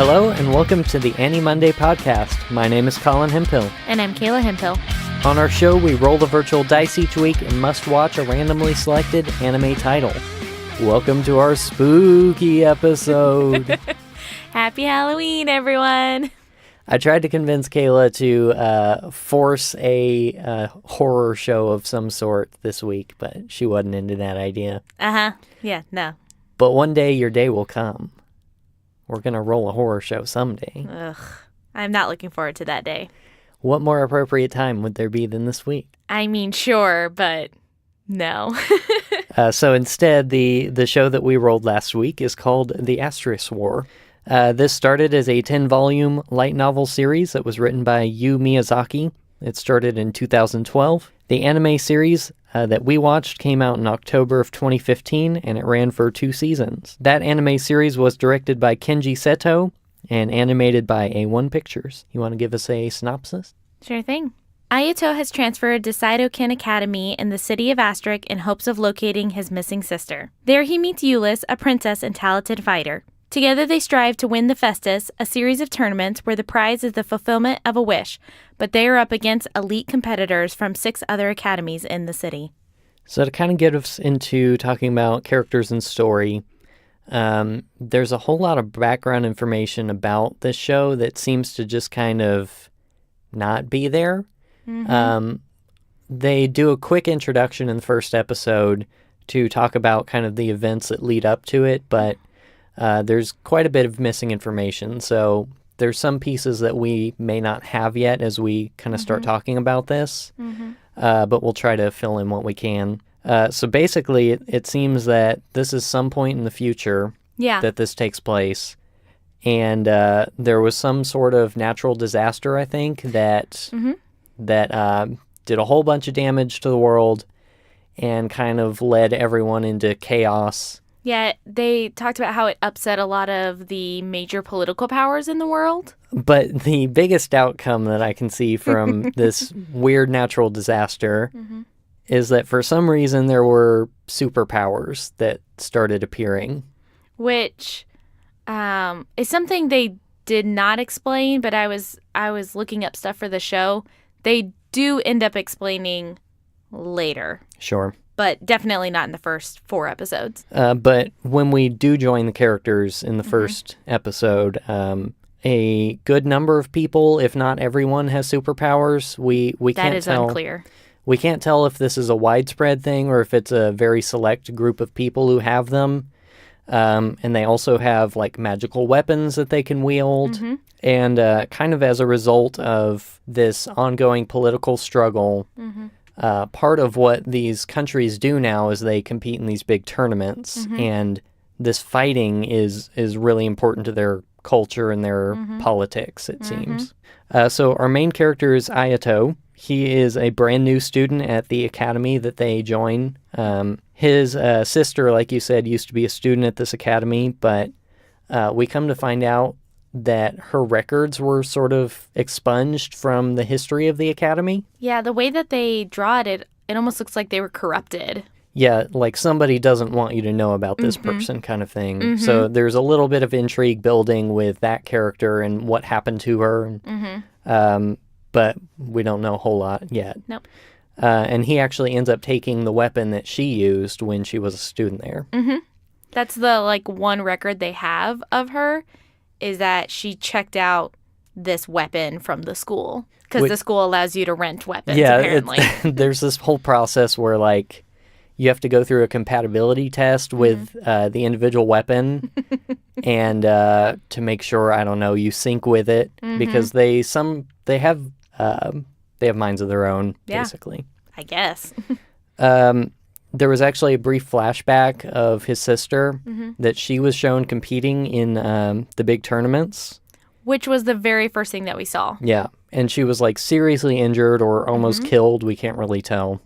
Hello and welcome to the AniMonday podcast. My name is Colin Hempill. And I'm Kayla Hempill. On our show, we roll the virtual dice each week and must watch a randomly selected anime title. Welcome to our spooky episode. Happy Halloween, everyone. I tried to convince Kayla to force a horror show of some sort this week, but she wasn't into that idea. Yeah, no. But one day your day will come. We're going to roll a horror show someday. Ugh. I'm not looking forward to that day. What more appropriate time would there be than this week? I mean, sure, but no. So instead, the show that we rolled last week is called The Asterisk War. This started as a 10-volume light novel series that was written by Yu Miyazaki. It started in 2012. The anime series that we watched came out in October of 2015, and it ran for 2 seasons. That anime series was directed by Kenji Seto and animated by A1 Pictures. You want to give us a synopsis? Sure thing. Ayato has transferred to Seidoukan Academy in the city of Asterisk in hopes of locating his missing sister. There he meets Yulis, a princess and talented fighter. Together they strive to win the Festas, a series of tournaments where the prize is the fulfillment of a wish, but they are up against elite competitors from 6 other academies in the city. So to kind of get us into talking about characters and story, there's a whole lot of background information about this show that seems to just kind of not be there. Mm-hmm. They do a quick introduction in the first episode to talk about kind of the events that lead up to it, but there's quite a bit of missing information. So there's some pieces that we may not have yet as we kind of start talking about this, but we'll try to fill in what we can. So basically, it seems that this is some point in the future that this takes place. And there was some sort of natural disaster, I think, that did a whole bunch of damage to the world and kind of led everyone into chaos. Yeah, they talked about how it upset a lot of the major political powers in the world. But the biggest outcome that I can see from this weird natural disaster is that for some reason there were superpowers that started appearing. Which is something they did not explain, but I was looking up stuff for the show. They do end up explaining later. Sure. But definitely not in the first 4 episodes. But when we do join the characters in the first episode, a good number of people, if not everyone, has superpowers. We can't tell. That is unclear. We can't tell if this is a widespread thing or if it's a very select group of people who have them. And they also have like magical weapons that they can wield. And kind of as a result of this ongoing political struggle, part of what these countries do now is they compete in these big tournaments, and this fighting is really important to their culture and their politics, it seems. So our main character is Ayato. He is a brand new student at the academy that they join. His sister, like you said, used to be a student at this academy, but we come to find out that her records were sort of expunged from the history of the academy. Yeah, the way that they draw it almost looks like they were corrupted. Yeah, like somebody doesn't want you to know about this person kind of thing. So there's a little bit of intrigue building with that character and what happened to her. But we don't know a whole lot yet. Nope. And he actually ends up taking the weapon that she used when she was a student there. That's the one record they have of her, is that she checked out this weapon from the school. Because the school allows you to rent weapons, apparently. There's this whole process where, you have to go through a compatibility test with the individual weapon and to make sure, I don't know, you sync with it. Because they have minds of their own, basically. I guess. There was actually a brief flashback of his sister that she was shown competing in the big tournaments. Which was the very first thing that we saw. Yeah, and she was seriously injured or almost killed. We can't really tell.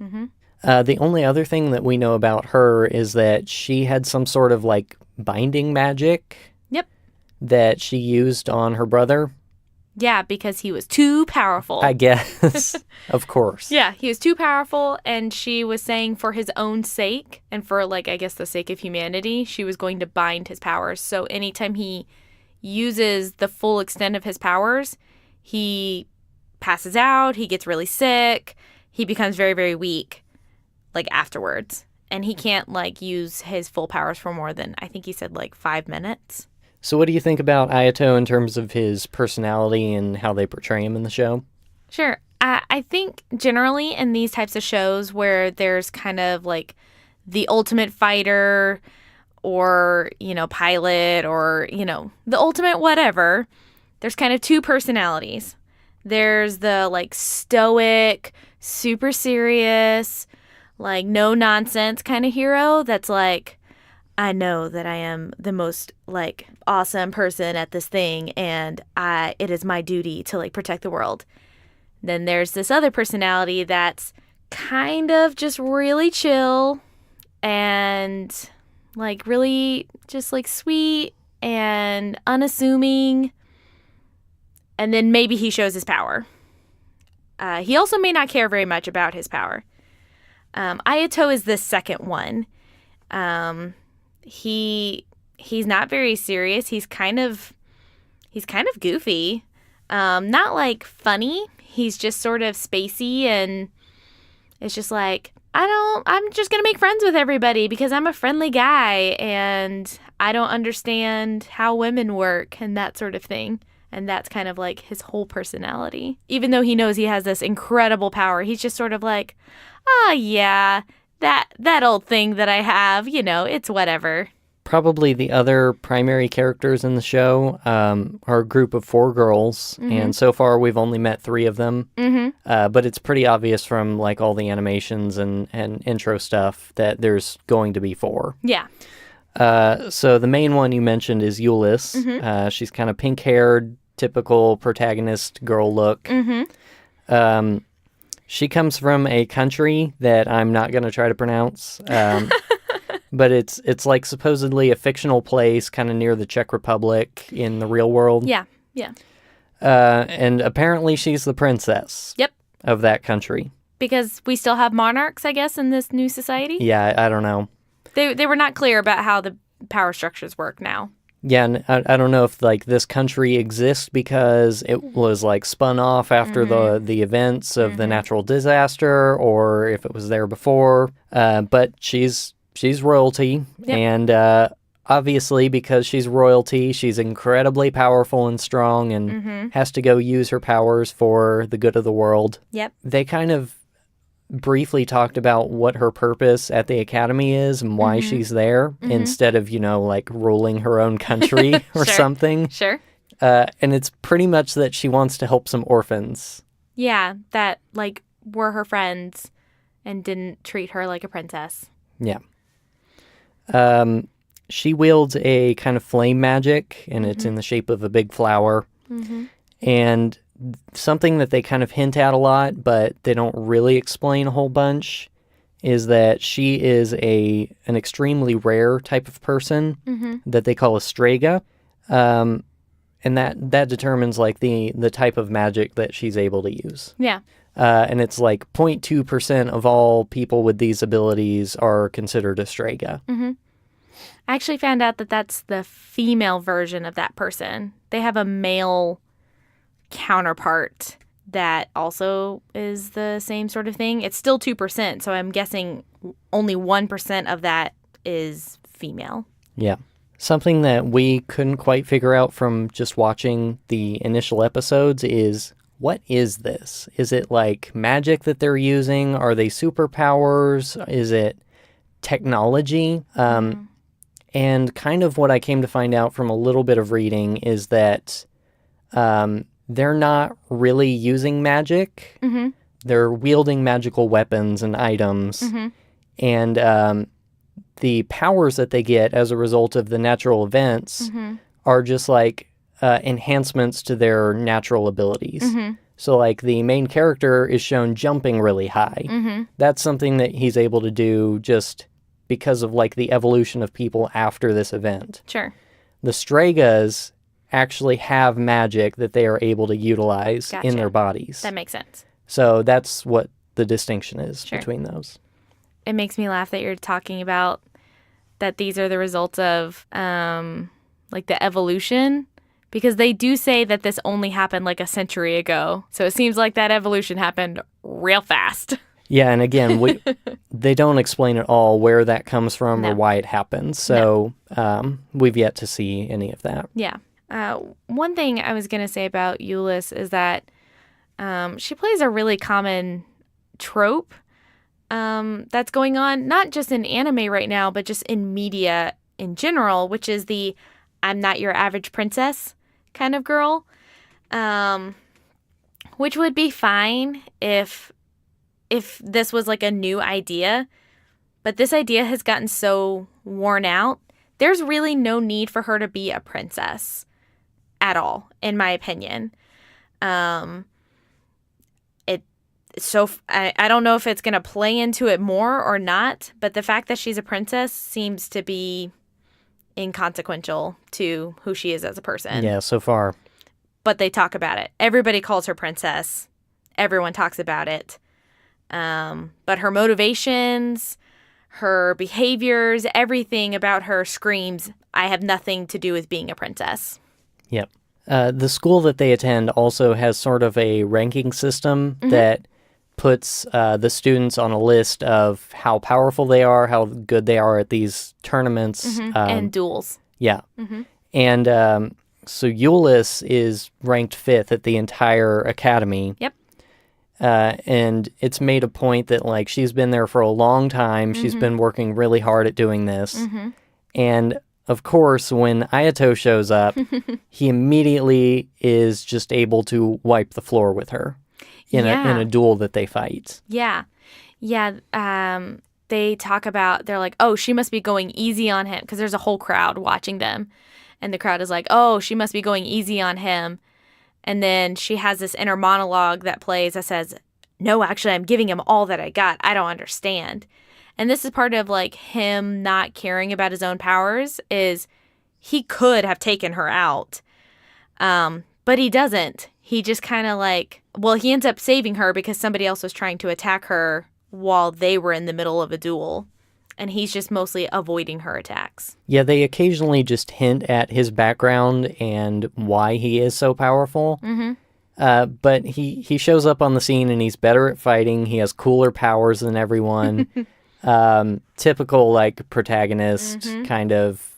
The only other thing that we know about her is that she had some sort of binding magic. Yep. That she used on her brother. Yeah, because he was too powerful. I guess. Of course. Yeah, he was too powerful, and she was saying for his own sake, and for, I guess the sake of humanity, she was going to bind his powers. So anytime he uses the full extent of his powers, he passes out, he gets really sick, he becomes very, very weak, like, afterwards. And he can't, like, use his full powers for more than, I think he said, like, 5 minutes. So what do you think about Ayato in terms of his personality and how they portray him in the show? Sure. I think generally in these types of shows where there's kind of, like, the ultimate fighter or, pilot or, the ultimate whatever, there's kind of two personalities. There's the, like, stoic, super serious, like, no-nonsense kind of hero that's like, I know that I am the most, like, awesome person at this thing, and it is my duty to, like, protect the world. Then there's this other personality that's kind of just really chill and, like, really just, like, sweet and unassuming. And then maybe he shows his power. He also may not care very much about his power. Ayato is the second one. He's not very serious. He's kind of goofy. Not like funny. He's just sort of spacey, and it's just like, I'm just going to make friends with everybody because I'm a friendly guy and I don't understand how women work and that sort of thing. And that's kind of like his whole personality. Even though he knows he has this incredible power, he's just sort of like, yeah, that old thing that I have, it's whatever. Probably the other primary characters in the show are a group of 4 girls, and so far we've only met 3 of them. But it's pretty obvious from, like, all the animations and intro stuff that there's going to be 4. Yeah. So the main one you mentioned is Euless. She's kind of pink-haired, typical protagonist girl look. She comes from a country that I'm not going to try to pronounce. But it's like supposedly a fictional place kind of near the Czech Republic in the real world. Yeah. And apparently she's the princess. Yep. Of that country. Because we still have monarchs, I guess, in this new society? Yeah, I don't know. They were not clear about how the power structures work now. Yeah, and I don't know if, like, this country exists because it was, like, spun off after the events of the natural disaster, or if it was there before. But she's royalty, yep. And obviously because she's royalty, she's incredibly powerful and strong and has to go use her powers for the good of the world. Yep. They kind of briefly talked about what her purpose at the academy is and why she's there instead of, like, ruling her own country or something. Sure. And it's pretty much that she wants to help some orphans. Yeah, that, like, were her friends and didn't treat her like a princess. Yeah. She wields a kind of flame magic, and it's in the shape of a big flower. And something that they kind of hint at a lot, but they don't really explain a whole bunch, is that she is an extremely rare type of person that they call a strega. And that determines, like, the type of magic that she's able to use. Yeah. And it's like 0.2% of all people with these abilities are considered a strega. I actually found out that that's the female version of that person. They have a male counterpart that also is the same sort of thing. It's still 2%, so I'm guessing only 1% of that is female. Yeah. Something that we couldn't quite figure out from just watching the initial episodes is, what is this? Is it, like, magic that they're using? Are they superpowers? Is it technology? And kind of what I came to find out from a little bit of reading is that they're not really using magic. They're wielding magical weapons and items. And the powers that they get as a result of the natural events are just, like, enhancements to their natural abilities. So, like, the main character is shown jumping really high. That's something that he's able to do just because of, like, the evolution of people after this event. Sure. The Stregas actually have magic that they are able to utilize in their bodies. That makes sense. So that's what the distinction is between those. It makes me laugh that you're talking about that these are the results of, like, the evolution, Because they do say that this only happened like a century ago. So it seems like that evolution happened real fast. Yeah, and again, they don't explain at all where that comes from or why it happens. So we've yet to see any of that. Yeah. One thing I was going to say about Euless is that she plays a really common trope that's going on, not just in anime right now, but just in media in general, which is the I'm not your average princess kind of girl, which would be fine if this was like a new idea, but this idea has gotten so worn out. There's really no need for her to be a princess at all, in my opinion. I don't know if it's going to play into it more or not, but the fact that she's a princess seems to be inconsequential to who she is as a person. Yeah, so far. But they talk about it. Everybody calls her princess. Everyone talks about it. But her motivations, her behaviors, everything about her screams, I have nothing to do with being a princess. Yep. The school that they attend also has sort of a ranking system that puts the students on a list of how powerful they are, how good they are at these tournaments. And duels. Yeah. And so Euless is ranked 5th at the entire academy. Yep. And it's made a point that, like, she's been there for a long time. She's been working really hard at doing this. And, of course, when Ayato shows up, he immediately is just able to wipe the floor with her in a duel that they fight. Yeah. They talk about, they're like, oh, she must be going easy on him, because there's a whole crowd watching them. And the crowd is like, oh, she must be going easy on him. And then she has this inner monologue that plays that says, no, actually, I'm giving him all that I got. I don't understand. And this is part of, like, him not caring about his own powers, is he could have taken her out. But he doesn't. He just kind of he ends up saving her because somebody else was trying to attack her while they were in the middle of a duel. And he's just mostly avoiding her attacks. Yeah, they occasionally just hint at his background and why he is so powerful. But he shows up on the scene and he's better at fighting. He has cooler powers than everyone. Typical, like, protagonist kind of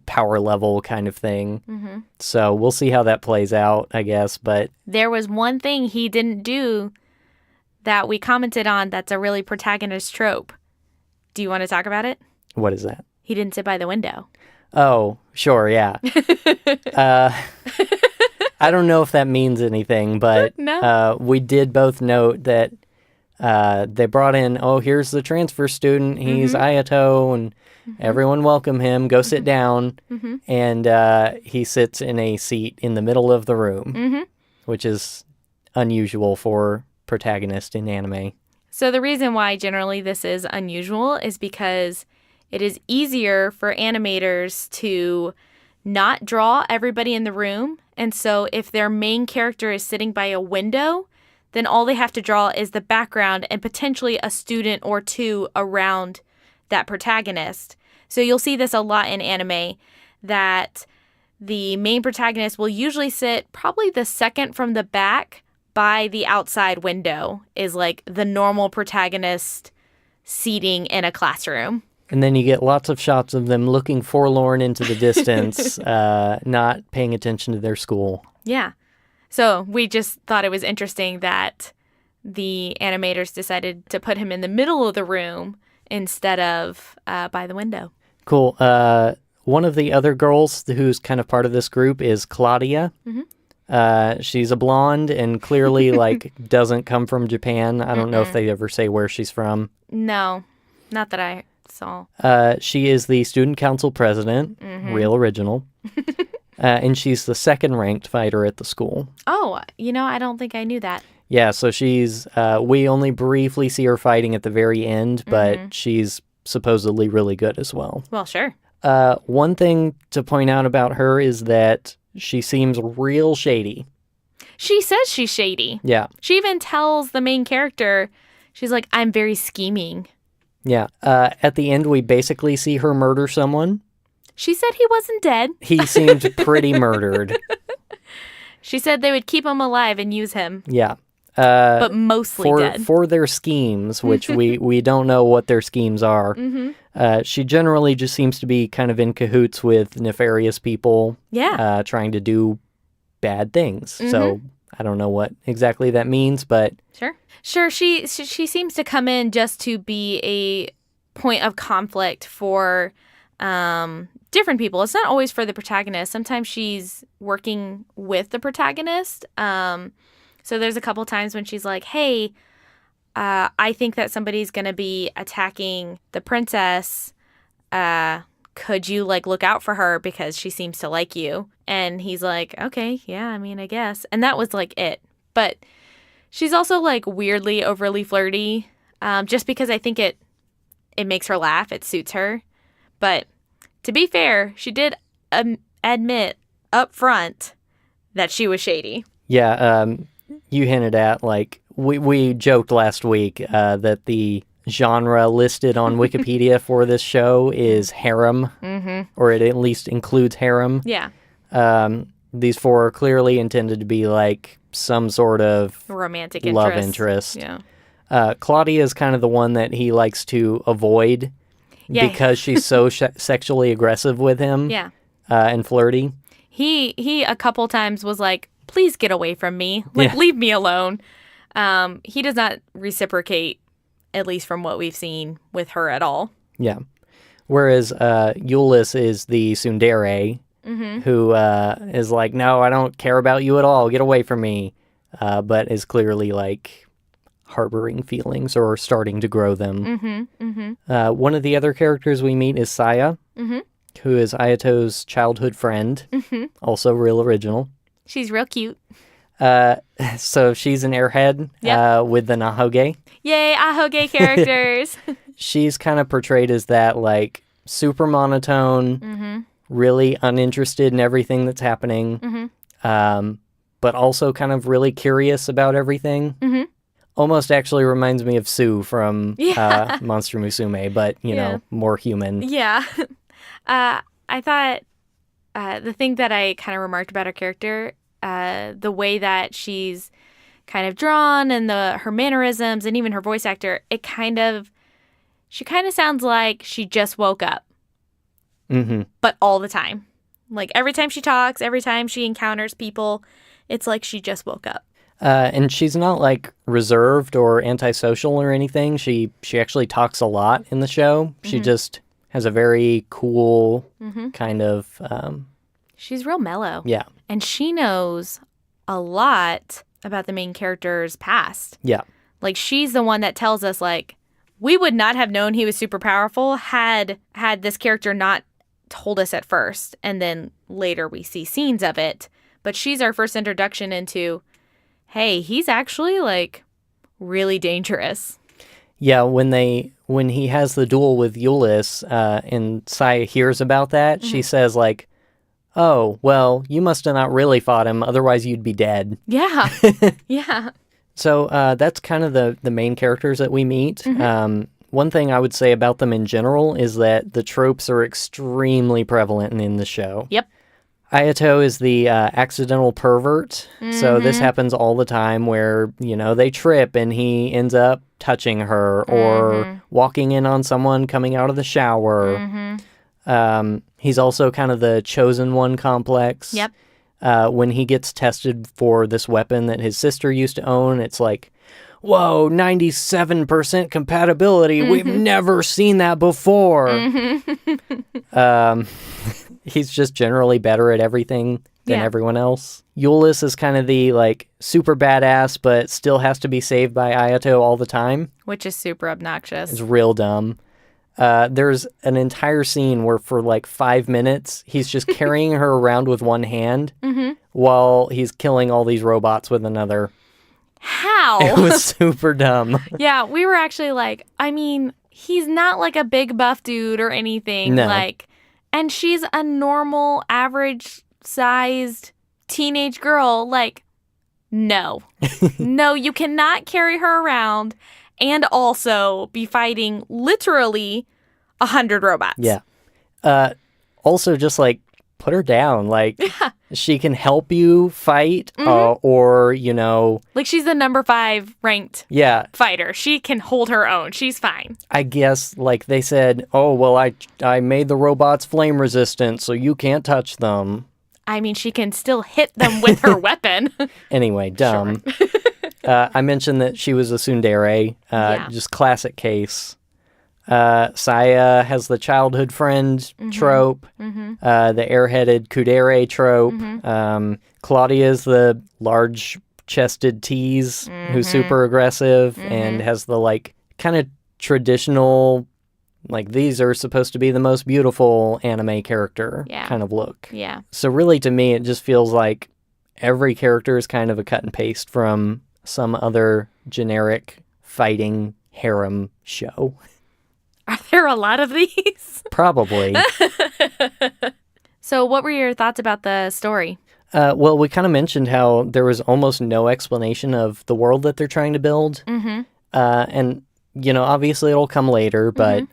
power level kind of thing. So we'll see how that plays out, I guess. But there was one thing he didn't do that we commented on that's a really protagonist trope. Do you want to talk about it? What is that? He didn't sit by the window. Oh, sure, yeah. I don't know if that means anything, but no. We did both note that they brought in, here's the transfer student. He's Ayato, and everyone welcome him. Go sit down. And he sits in a seat in the middle of the room, which is unusual for protagonist in anime. So the reason why generally this is unusual is because it is easier for animators to not draw everybody in the room. And so if their main character is sitting by a window, then all they have to draw is the background and potentially a student or two around that protagonist. So you'll see this a lot in anime, that the main protagonist will usually sit probably the second from the back by the outside window, is like the normal protagonist seating in a classroom. And then you get lots of shots of them looking forlorn into the distance, not paying attention to their school. Yeah. So we just thought it was interesting that the animators decided to put him in the middle of the room instead of by the window. Cool. One of the other girls who's kind of part of this group is Claudia. She's a blonde and clearly, like, doesn't come from Japan. I don't know if they ever say where she's from. No, not that I saw. She is the student council president, real original. And she's the second-ranked fighter at the school. Oh, I don't think I knew that. Yeah, so she's, we only briefly see her fighting at the very end, but she's supposedly really good as well. Well, sure. One thing to point out about her is that she seems real shady. She says she's shady. Yeah. She even tells the main character, she's like, I'm very scheming. Yeah. At the end, we basically see her murder someone. She said he wasn't dead. He seemed pretty murdered. She said they would keep him alive and use him. Yeah. But mostly dead. For their schemes, which we don't know what their schemes are. She generally just seems to be kind of in cahoots with nefarious people. Yeah. Trying to do bad things. So I don't know what exactly that means, but... Sure, she seems to come in just to be a point of conflict for different people. It's not always for the protagonist. Sometimes she's working with the protagonist. So there's a couple times when she's like, hey, I think that somebody's going to be attacking the princess. Could you, like, look out for her because she seems to like you? And he's like, okay, yeah, I mean, I guess. And that was, like, it. But she's also, like, weirdly overly flirty just because I think it makes her laugh. It suits her. But to be fair, she did admit up front that she was shady. Yeah, you hinted at, like, we joked last week that the genre listed on Wikipedia for this show is harem, or it at least includes harem. Yeah. These four are clearly intended to be, like, some sort of romantic love interest. Yeah. Claudia is kind of the one that he likes to avoid because she's so sexually aggressive with him and flirty. He a couple times was like, please get away from me. Like, leave me alone. He does not reciprocate, at least from what we've seen with her at all. Yeah. Whereas Eulis is the tsundere who is like, no, I don't care about you at all. Get away from me. But is clearly, like, harboring feelings or starting to grow them. One of the other characters we meet is Saya, who is Ayato's childhood friend. Also real original. She's real cute. So she's an airhead with the Nahoge. Yay, Ahoge characters. She's kind of portrayed as that, like, super monotone, really uninterested in everything that's happening, but also kind of really curious about everything. Almost actually reminds me of Sue from Monster Musume, but, you know, more human. Yeah. I thought the thing that I kind of remarked about her character, the way that she's kind of drawn and her mannerisms and even her voice actor, she kind of sounds like she just woke up. But all the time. Like, every time she talks, every time she encounters people, it's like she just woke up. And she's not, like, reserved or antisocial or anything. She actually talks a lot in the show. She just has a very cool kind of... she's real mellow. Yeah. And she knows a lot about the main character's past. Yeah. Like, she's the one that tells us, like, we would not have known he was super powerful had this character not told us at first. And then later we see scenes of it. But she's our first introduction into, hey, he's actually, like, really dangerous. Yeah, when he has the duel with Eulis, and Saya hears about that, she says, like, oh, well, you must have not really fought him, otherwise you'd be dead. Yeah. Yeah. So that's kind of the main characters that we meet. One thing I would say about them in general is that the tropes are extremely prevalent in the show. Yep. Ayato is the accidental pervert. So this happens all the time where, you know, they trip and he ends up touching her or walking in on someone coming out of the shower. He's also kind of the chosen one complex. Yep. When he gets tested for this weapon that his sister used to own, it's like, whoa, 97% compatibility. We've never seen that before. He's just generally better at everything than everyone else. Eulis is kind of the, like, super badass, but still has to be saved by Ayato all the time. Which is super obnoxious. It's real dumb. There's an entire scene where for, like, 5 minutes, he's just carrying her around with one hand while he's killing all these robots with another. How? It was super dumb. Yeah, we were actually like, I mean, he's not, like, a big buff dude or anything. No. Like, and she's a normal, average-sized teenage girl. Like, no. No, you cannot carry her around and also be fighting literally 100 robots. Yeah. also just, like, put her down. Like, Yeah. she can help you fight, or, you know... Like, she's the number 5 ranked fighter. She can hold her own. She's fine. I guess, like, they said, oh, well, I made the robots flame resistant, so you can't touch them. I mean, she can still hit them with her weapon. Anyway, dumb. Sure. I mentioned that she was a tsundere, just classic case. Saya has the childhood friend trope, the airheaded kudere trope. Claudia's the large-chested tease who's super aggressive and has the, like, kind of traditional, like, these are supposed to be the most beautiful anime character kind of look. Yeah. So really, to me, it just feels like every character is kind of a cut and paste from some other generic fighting harem show. Are there a lot of these? Probably. So what were your thoughts about the story? Well, we kind of mentioned how there was almost no explanation of the world that they're trying to build. And, you know, obviously it'll come later, but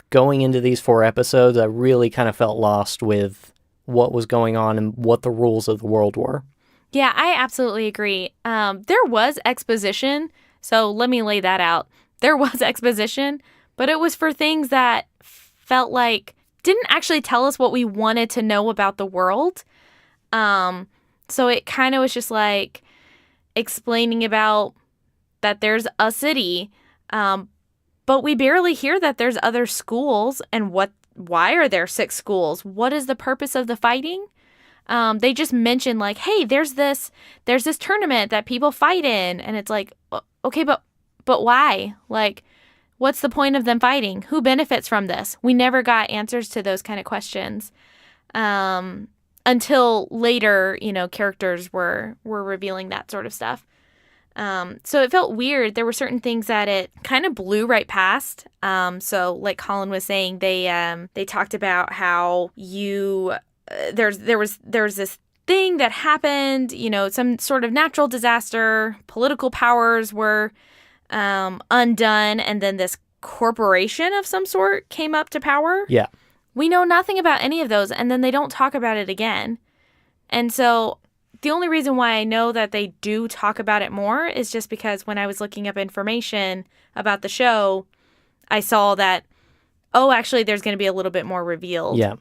going into these 4 episodes, I really kind of felt lost with what was going on and what the rules of the world were. Yeah, I absolutely agree. There was exposition, so let me lay that out. There was exposition, but it was for things that felt like didn't actually tell us what we wanted to know about the world. So it kind of was just like explaining about that there's a city, but we barely hear that there's other schools and why are there 6 schools? What is the purpose of the fighting? They just mention like, hey, there's this tournament that people fight in, and it's like, okay, but why? Like, what's the point of them fighting? Who benefits from this? We never got answers to those kind of questions until later. You know, characters were revealing that sort of stuff. So it felt weird. There were certain things that it kind of blew right past. So like Colin was saying, they talked about how there was this thing that happened, you know, some sort of natural disaster, political powers were undone, and then this corporation of some sort came up to power. Yeah. We know nothing about any of those, and then they don't talk about it again. And so the only reason why I know that they do talk about it more is just because when I was looking up information about the show, I saw that, oh, actually, there's going to be a little bit more revealed. Yeah.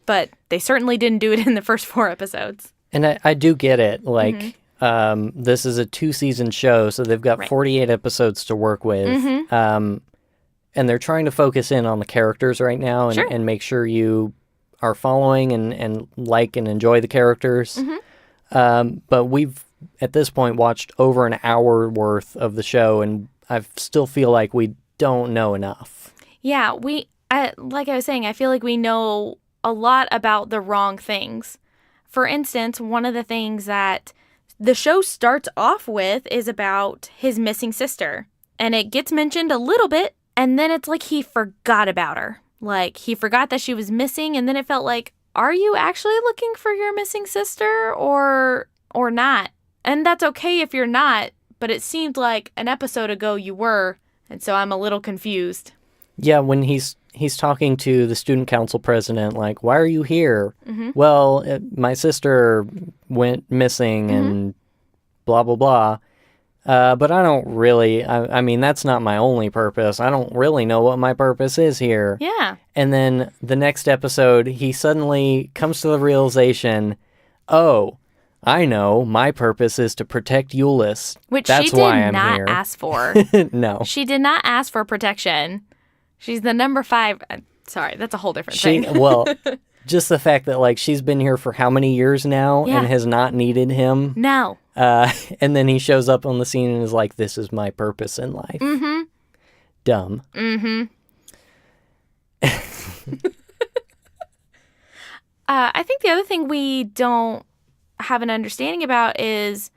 But they certainly didn't do it in the first 4 episodes. And I do get it. Like, this is a 2-season show, so they've got 48 episodes to work with. And they're trying to focus in on the characters right now and make sure you are following and like and enjoy the characters. But we've, at this point, watched over an hour worth of the show, and I still feel like we don't know enough. Yeah, like I was saying, I feel like we know a lot about the wrong things. For instance, one of the things that the show starts off with is about his missing sister. And it gets mentioned a little bit, and then it's like he forgot about her. Like, he forgot that she was missing, and then it felt like, are you actually looking for your missing sister or not? And that's okay if you're not, but it seemed like an episode ago you were, and so I'm a little confused. Yeah, when he's talking to the student council president, like, why are you here? Well, my sister went missing and blah, blah, blah. But I don't really, I mean, that's not my only purpose. I don't really know what my purpose is here. Yeah. And then the next episode, he suddenly comes to the realization, oh, I know, my purpose is to protect Euless. Which that's she did why I'm not here. ask for. No. She did not ask for protection. She's the number 5. Sorry, that's a whole different thing. Well, just the fact that, like, she's been here for how many years now and has not needed him. No. And then he shows up on the scene and is like, this is my purpose in life. Dumb. I think the other thing we don't have an understanding about is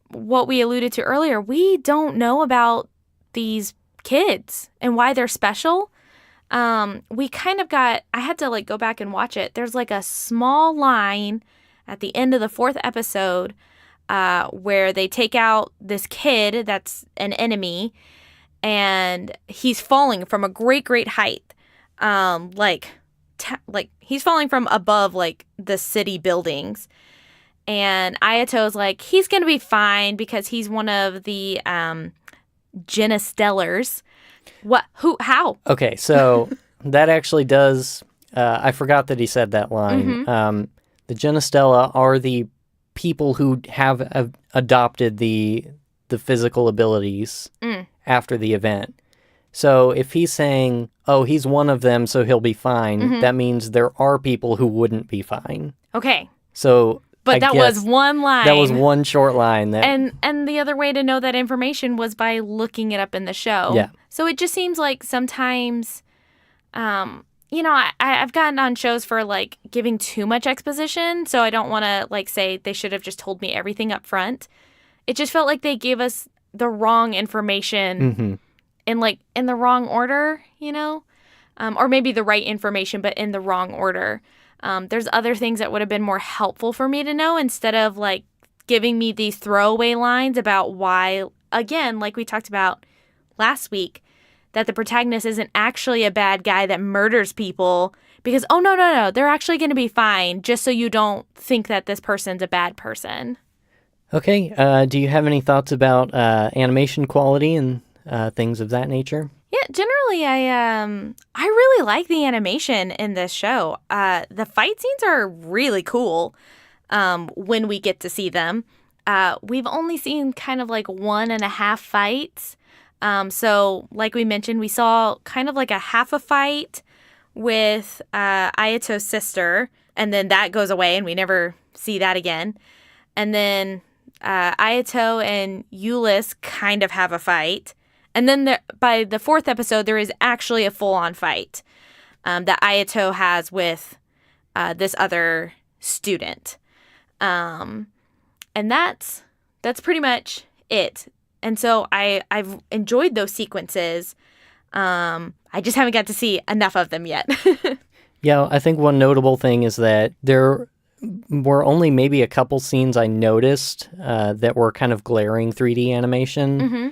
what we alluded to earlier. We don't know about these kids and why they're special. We kind of I had to like go back and watch it. There's like a small line at the end of the 4th episode where they take out this kid that's an enemy, and he's falling from a great, great height, like he's falling from above, like, the city buildings. And Ayato's like, he's going to be fine because he's one of the Genestellars. What? Who? How? Okay, so that actually does... I forgot that he said that line. The Genestella are the people who have adopted the physical abilities after the event. So if he's saying, oh, he's one of them, so he'll be fine, that means there are people who wouldn't be fine. Okay. So... But that was one line. That was one short line. And the other way to know that information was by looking it up in the show. Yeah. So it just seems like sometimes, I've gotten on shows for, like, giving too much exposition, so I don't want to, like, say they should have just told me everything up front. It just felt like they gave us the wrong information in the wrong order, or maybe the right information, but in the wrong order. There's other things that would have been more helpful for me to know instead of, like, giving me these throwaway lines about why, again, like we talked about last week, that the protagonist isn't actually a bad guy that murders people because, oh, no, they're actually going to be fine, just so you don't think that this person's a bad person. Okay. Do you have any thoughts about animation quality and things of that nature? Yeah, generally, I really like the animation in this show. The fight scenes are really cool when we get to see them. We've only seen kind of like 1.5 fights. So, like we mentioned, we saw kind of like a half a fight with Ayato's sister, and then that goes away, and we never see that again. And then Ayato and Eulis kind of have a fight. And then by the 4th episode, there is actually a full-on fight that Ayato has with this other student. And that's pretty much it. And so I've enjoyed those sequences. I just haven't got to see enough of them yet. Yeah, I think one notable thing is that there were only maybe a couple scenes I noticed that were kind of glaring 3D animation.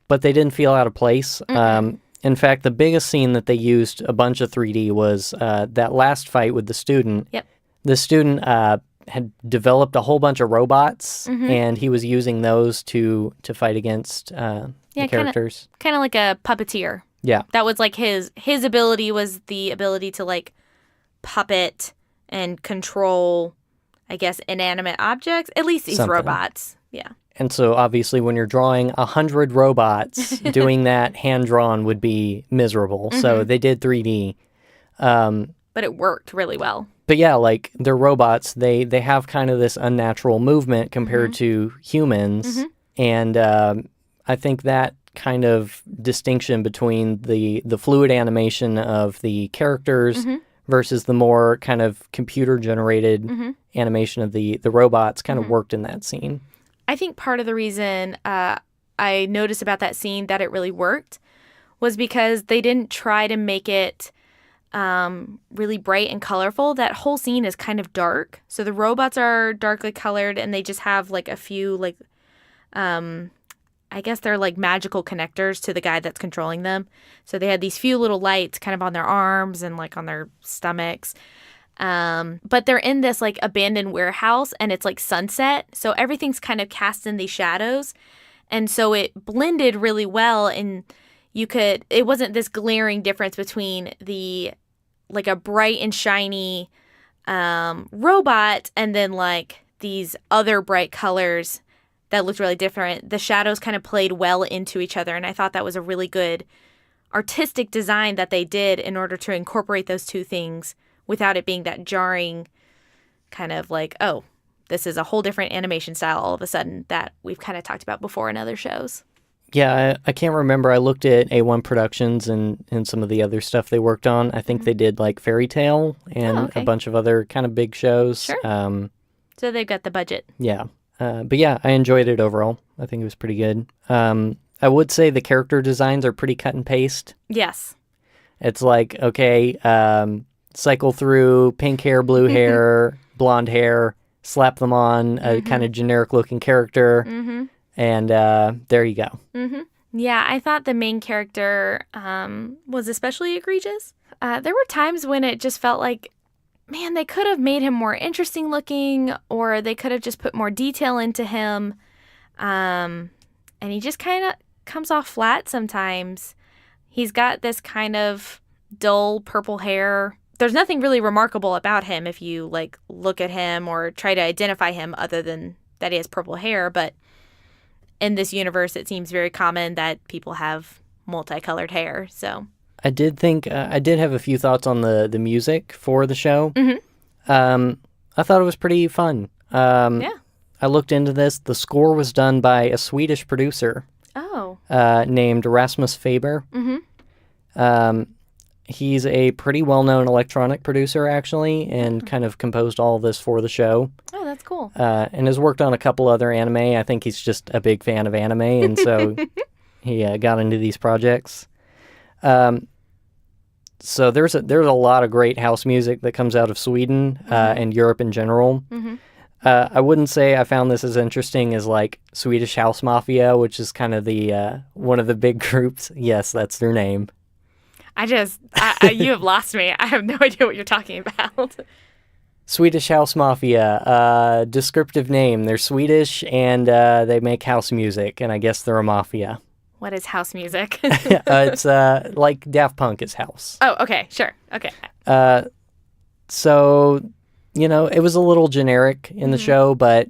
But they didn't feel out of place. In fact, the biggest scene that they used a bunch of 3D was that last fight with the student. Yep. The student had developed a whole bunch of robots, and he was using those to fight against the characters. Kind of like a puppeteer. Yeah. That was like his ability was the ability to, like, puppet and control, I guess, inanimate objects. At least these robots. Yeah. And so, obviously, when you're drawing 100 robots, doing that hand-drawn would be miserable. So they did 3D. But it worked really well. But yeah, like, they're robots. They have kind of this unnatural movement compared to humans. And I think that kind of distinction between the fluid animation of the characters versus the more kind of computer-generated animation of the robots kind of worked in that scene. I think part of the reason I noticed about that scene that it really worked was because they didn't try to make it really bright and colorful. That whole scene is kind of dark. So the robots are darkly colored, and they just have, like, a few, like, I guess they're like magical connectors to the guy that's controlling them. So they had these few little lights kind of on their arms and, like, on their stomachs. But they're in this, like, abandoned warehouse, and it's like sunset. So everything's kind of cast in these shadows. And so it blended really well, and it wasn't this glaring difference between like, a bright and shiny, robot and then, like, these other bright colors that looked really different. The shadows kind of played well into each other. And I thought that was a really good artistic design that they did in order to incorporate those two things without it being that jarring kind of like, oh, this is a whole different animation style all of a sudden that we've kind of talked about before in other shows. Yeah, I can't remember. I looked at A1 Productions and some of the other stuff they worked on. I think they did, like, Fairy Tale and a bunch of other kind of big shows. Sure. So they've got the budget. Yeah. But yeah, I enjoyed it overall. I think it was pretty good. I would say the character designs are pretty cut and paste. Yes. It's like, okay, cycle through pink hair, blue hair, blonde hair, slap them on a kind of generic looking character, and there you go. Yeah, I thought the main character was especially egregious. There were times when it just felt like, man, they could have made him more interesting looking, or they could have just put more detail into him. And he just kind of comes off flat sometimes. He's got this kind of dull purple hair. There's nothing really remarkable about him if you like look at him or try to identify him other than that he has purple hair. But in this universe, it seems very common that people have multicolored hair. So I did have a few thoughts on the music for the show. I thought it was pretty fun. Yeah. I looked into this. The score was done by a Swedish producer. Oh. Named Rasmus Faber. He's a pretty well-known electronic producer, actually, and kind of composed all of this for the show. Oh, that's cool. And has worked on a couple other anime. I think he's just a big fan of anime, and so he got into these projects. So there's a lot of great house music that comes out of Sweden and Europe in general. I wouldn't say I found this as interesting as like Swedish House Mafia, which is kind of the one of the big groups. Yes, that's their name. You have lost me. I have no idea what you're talking about. Swedish House Mafia, descriptive name. They're Swedish and they make house music, and I guess they're a mafia. What is house music? It's like Daft Punk is house. Oh, okay, sure. Okay. So, it was a little generic in the show, but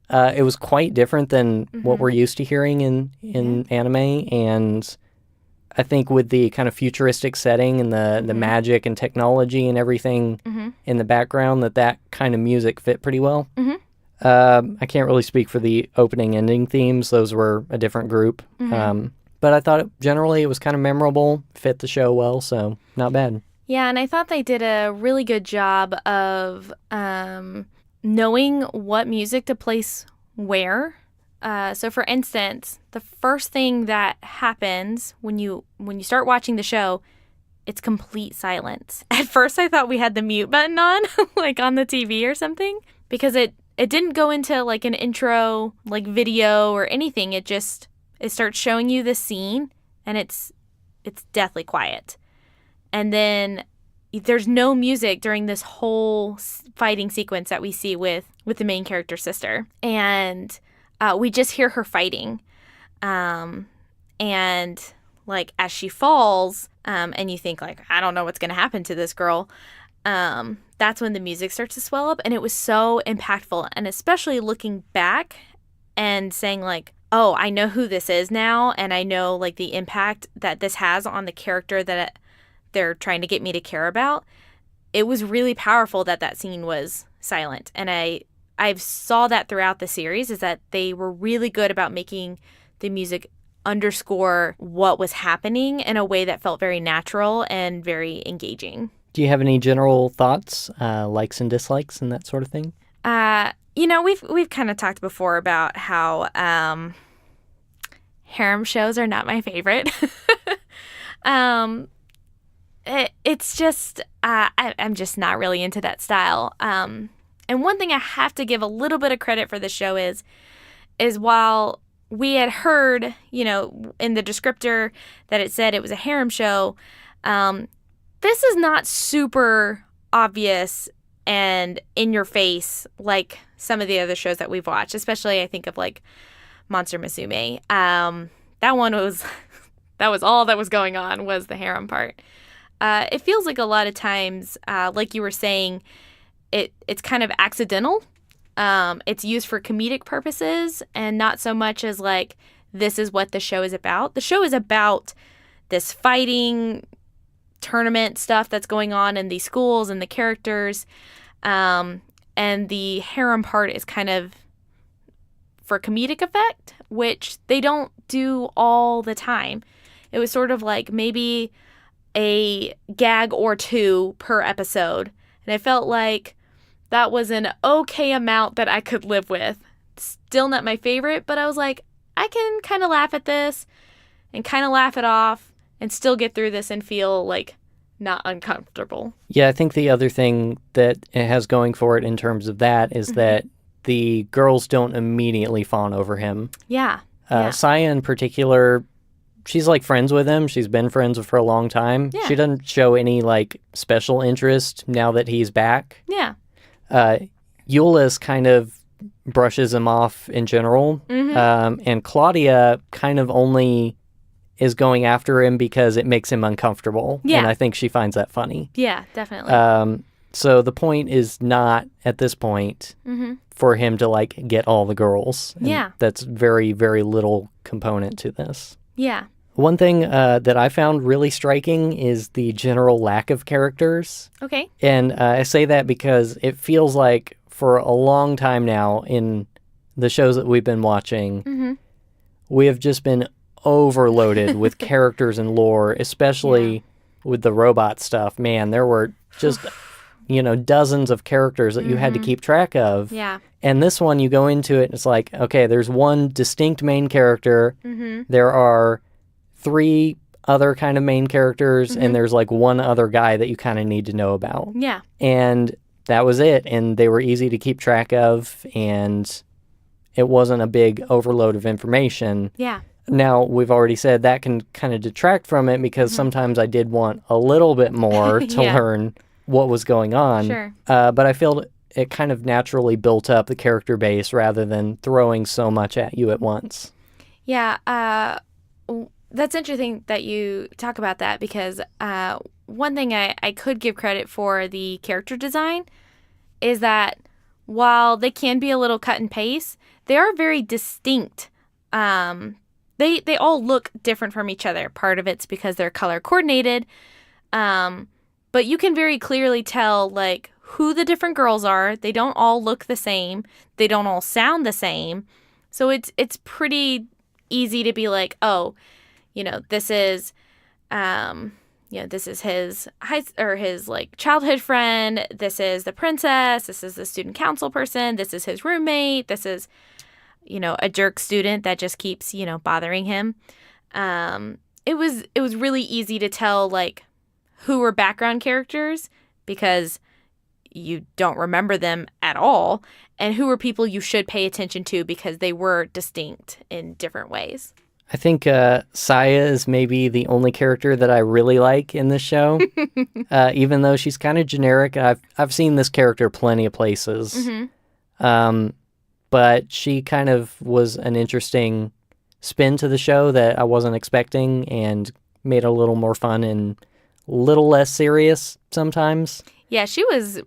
it was quite different than what we're used to hearing in anime, and I think with the kind of futuristic setting and the magic and technology and everything in the background, that kind of music fit pretty well. I can't really speak for the opening ending themes. Those were a different group. But I thought generally it was kind of memorable, fit the show well, so not bad. Yeah, and I thought they did a really good job of knowing what music to place where. So for instance, the first thing that happens when you start watching the show, it's complete silence. At first I thought we had the mute button on, like on the TV or something, because it didn't go into like an intro, like video or anything. It starts showing you the scene and it's deathly quiet. And then there's no music during this whole fighting sequence that we see with the main character's sister. And we just hear her fighting. And like as she falls, and you think like, I don't know what's going to happen to this girl. That's when the music starts to swell up. And it was so impactful. And especially looking back and saying like, oh, I know who this is now. And I know like the impact that this has on the character that they're trying to get me to care about. It was really powerful that scene was silent. And I've saw that throughout the series, is that they were really good about making the music underscore what was happening in a way that felt very natural and very engaging. Do you have any general thoughts, likes and dislikes and that sort of thing? We've kind of talked before about how harem shows are not my favorite. It's just I'm just not really into that style. And one thing I have to give a little bit of credit for the show is while we had heard, in the descriptor that it said it was a harem show, this is not super obvious and in your face like some of the other shows that we've watched, especially I think of like Monster Musume. That one was all that was going on was the harem part. It feels like a lot of times, like you were saying, it's kind of accidental. It's used for comedic purposes and not so much as like, this is what the show is about. The show is about this fighting tournament stuff that's going on in these schools and the characters. And the harem part is kind of for comedic effect, which they don't do all the time. It was sort of like maybe a gag or two per episode. And I felt like that was an okay amount that I could live with. Still not my favorite, but I was like, I can kind of laugh at this and kind of laugh it off and still get through this and feel like not uncomfortable. Yeah, I think the other thing that it has going for it in terms of that is that the girls don't immediately fawn over him. Yeah. Saya in particular she's like friends with him. She's been friends with for a long time. Yeah. She doesn't show any like special interest now that he's back. Yeah. Euless kind of brushes him off in general. And Claudia kind of only is going after him because it makes him uncomfortable. Yeah. And I think she finds that funny. Yeah, definitely. So the point is not at this point for him to like get all the girls. And Yeah. that's very, very little component to this. Yeah. One thing that I found really striking is the general lack of characters. Okay. And I say that because it feels like for a long time now in the shows that we've been watching, we have just been overloaded with characters and lore, especially with the robot stuff. Man, there were just, dozens of characters that you had to keep track of. Yeah. And this one, you go into it and it's like, okay, there's one distinct main character. There are 3 other kind of main characters, and there's like one other guy that you kind of need to know about. Yeah. And that was it. And they were easy to keep track of, and it wasn't a big overload of information. Yeah. Now, we've already said that can kind of detract from it because sometimes I did want a little bit more to learn what was going on. Sure. But I feel it kind of naturally built up the character base rather than throwing so much at you at once. Yeah. That's interesting that you talk about that because one thing I could give credit for the character design is that while they can be a little cut and paste, they are very distinct. They all look different from each other. Part of it's because they're color coordinated, but you can very clearly tell like who the different girls are. They don't all look the same. They don't all sound the same. So it's pretty easy to be like, oh, this is, this is his his like childhood friend. This is the princess. This is the student council person. This is his roommate. This is, a jerk student that just keeps, bothering him. It was really easy to tell like who were background characters because you don't remember them at all, and who were people you should pay attention to because they were distinct in different ways. I think Saya is maybe the only character that I really like in this show, even though she's kind of generic. I've seen this character plenty of places, but she kind of was an interesting spin to the show that I wasn't expecting and made it a little more fun and a little less serious sometimes. Yeah, she was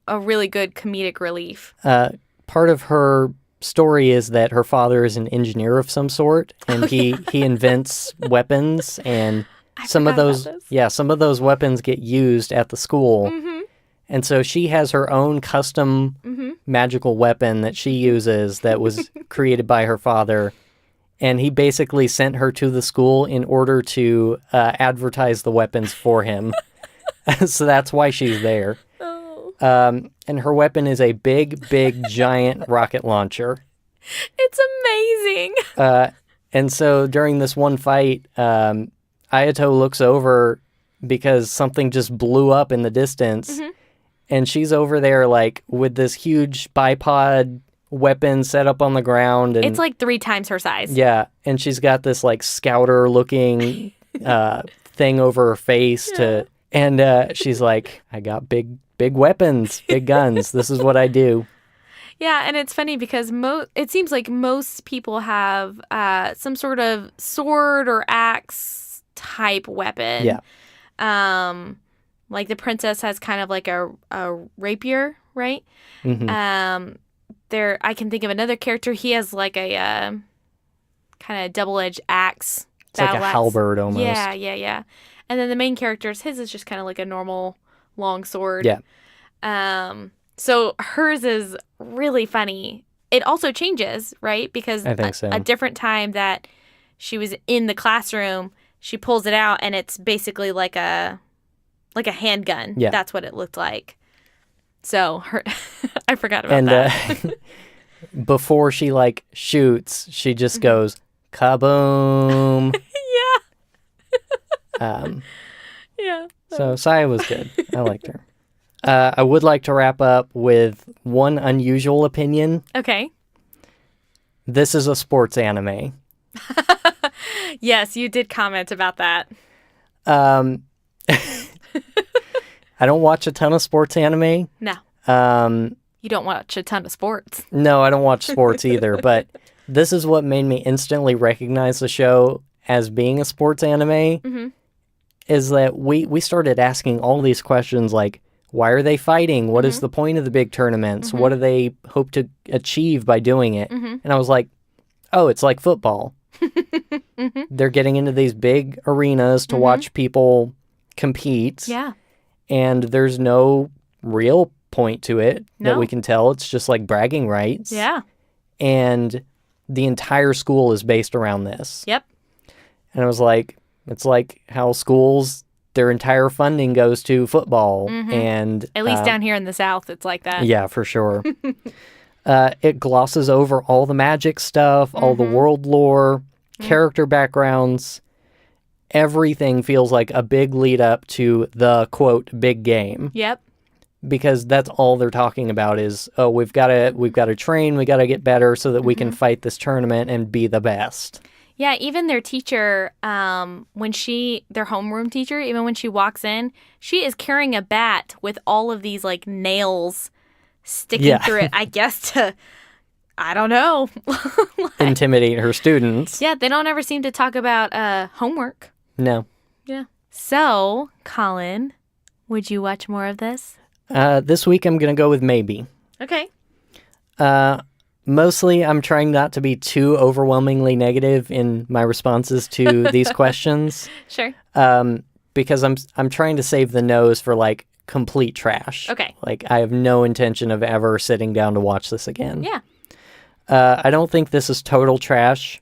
a really good comedic relief. Part of her story is that her father is an engineer of some sort, and he invents weapons, and some of those weapons get used at the school. And so she has her own custom magical weapon that she uses that was created by her father, and he basically sent her to the school in order to advertise the weapons for him. So that's why she's there. And her weapon is a big, giant rocket launcher. It's amazing. And so during this one fight, Ayato looks over because something just blew up in the distance. And she's over there like with this huge bipod weapon set up on the ground. And it's like 3 times her size. Yeah. And she's got this like scouter looking thing over her face and she's like, I got big weapons, big guns. This is what I do. Yeah, and it's funny because it seems like most people have some sort of sword or axe type weapon. Yeah. Like the princess has kind of like a rapier, right? I can think of another character. He has like a kind of double-edged axe. It's like a halberd almost. Yeah. And then the main character's, his is just kind of like a normal long sword. Yeah. So hers is really funny. It also changes, right? Because I think so. A different time that she was in the classroom, she pulls it out and it's basically like a handgun. Yeah. That's what it looked like. So I forgot about that. Before she like shoots, she just goes kaboom. Yeah. So Saya was good. I liked her. I would like to wrap up with one unusual opinion. Okay. This is a sports anime. Yes, you did comment about that. I don't watch a ton of sports anime. No. You don't watch a ton of sports. No, I don't watch sports either, but this is what made me instantly recognize the show as being a sports anime, is that we started asking all these questions like, why are they fighting? What is the point of the big tournaments? What do they hope to achieve by doing it? And I was like, oh, it's like football. They're getting into these big arenas to watch people compete. Yeah. And there's no real point to it that we can tell. It's just like bragging rights. Yeah. And the entire school is based around this. Yep. And I was like, it's like how schools, their entire funding goes to football. And At least down here in the South, it's like that. yeah, for sure. It glosses over all the magic stuff, all the world lore, character backgrounds. Everything feels like a big lead up to the, quote, big game. Yep. Because that's all they're talking about is, oh, we've got to train, we got to get better so that we can fight this tournament and be the best. Yeah, even their teacher, their homeroom teacher, even when she walks in, she is carrying a bat with all of these like nails sticking through it, I guess to, I don't know. Intimidate her students. Yeah, they don't ever seem to talk about homework. No. Yeah. So, Colin, would you watch more of this? This week I'm going to go with maybe. Okay. Mostly I'm trying not to be too overwhelmingly negative in my responses to these questions. Sure. Because I'm trying to save the no's for like complete trash. Okay. Like I have no intention of ever sitting down to watch this again. Yeah. I don't think this is total trash.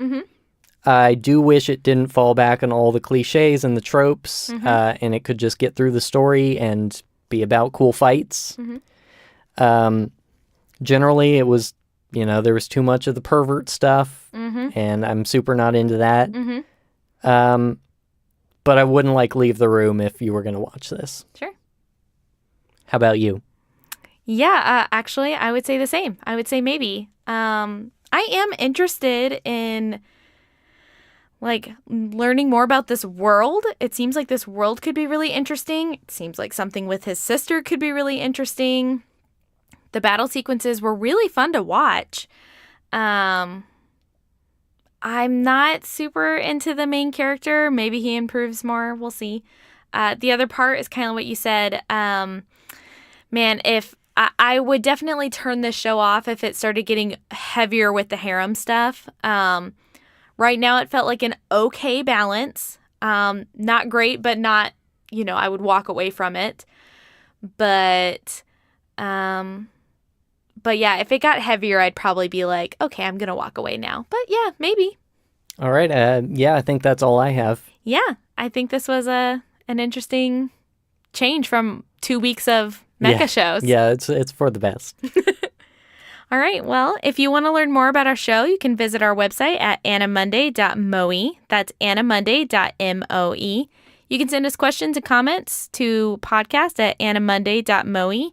I do wish it didn't fall back on all the cliches and the tropes, and it could just get through the story and be about cool fights. Generally, it was, there was too much of the pervert stuff, and I'm super not into that. But I wouldn't leave the room if you were going to watch this. Sure. How about you? Yeah, actually, I would say the same. I would say maybe. I am interested in learning more about this world. It seems like this world could be really interesting. It seems like something with his sister could be really interesting. The battle sequences were really fun to watch. I'm not super into the main character. Maybe he improves more. We'll see. The other part is kind of what you said. Man, if I would definitely turn this show off if it started getting heavier with the harem stuff. Right now, it felt like an okay balance. Not great, but not, I would walk away from it. But yeah, if it got heavier, I'd probably be like, okay, I'm going to walk away now. But yeah, maybe. All right. Yeah, I think that's all I have. Yeah, I think this was an interesting change from 2 weeks of mecha shows. Yeah, it's for the best. All right. Well, if you want to learn more about our show, you can visit our website at animonday.moe. That's animonday.moe. You can send us questions and comments to podcast@animonday.moe.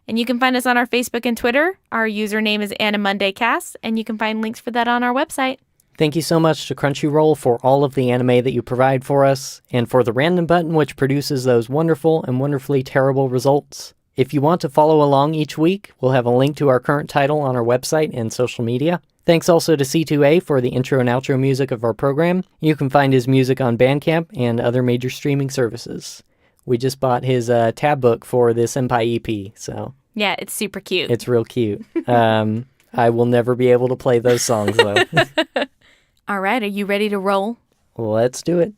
And you can find us on our Facebook and Twitter. Our username is AniMondayCast, and you can find links for that on our website. Thank you so much to Crunchyroll for all of the anime that you provide for us, and for the random button which produces those wonderful and wonderfully terrible results. If you want to follow along each week, we'll have a link to our current title on our website and social media. Thanks also to C2A for the intro and outro music of our program. You can find his music on Bandcamp and other major streaming services. We just bought his tab book for the Senpai EP, so... Yeah, it's super cute. It's real cute. I will never be able to play those songs, though. All right, are you ready to roll? Let's do it.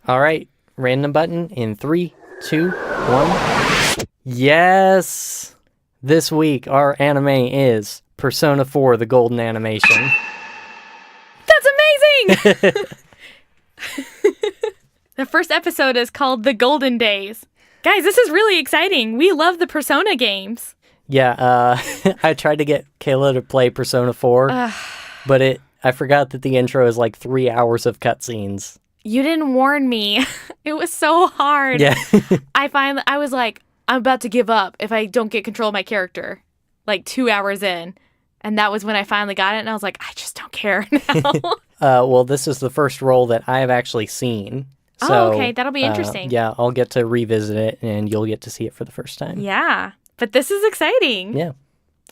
All right, random button in 3, 2, 1. Yes! This week, our anime is Persona 4, The Golden Animation. That's amazing! The first episode is called The Golden Days. Guys, this is really exciting. We love the Persona games. Yeah, I tried to get Kayla to play Persona 4, but I forgot that the intro is 3 hours of cutscenes. You didn't warn me. It was so hard. Yeah. I was like, I'm about to give up if I don't get control of my character, 2 hours in. And that was when I finally got it, and I was like, I just don't care now. Well, this is the first role that I have actually seen. So, okay. That'll be interesting. Yeah, I'll get to revisit it, and you'll get to see it for the first time. Yeah. But this is exciting. Yeah.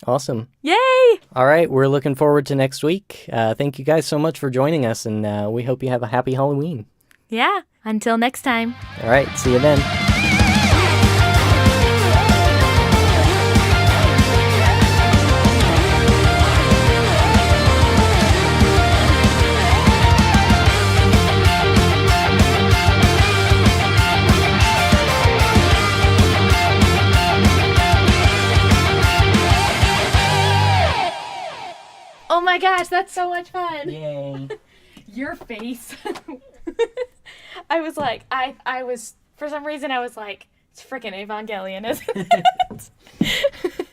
Awesome. Yay! All right, we're looking forward to next week. Thank you guys so much for joining us, and we hope you have a happy Halloween. Yeah. Until next time. All right, see you then. Oh my gosh, that's so much fun. Yay. Your face. I was like, I was, for some reason I was like, it's freaking Evangelion, isn't it?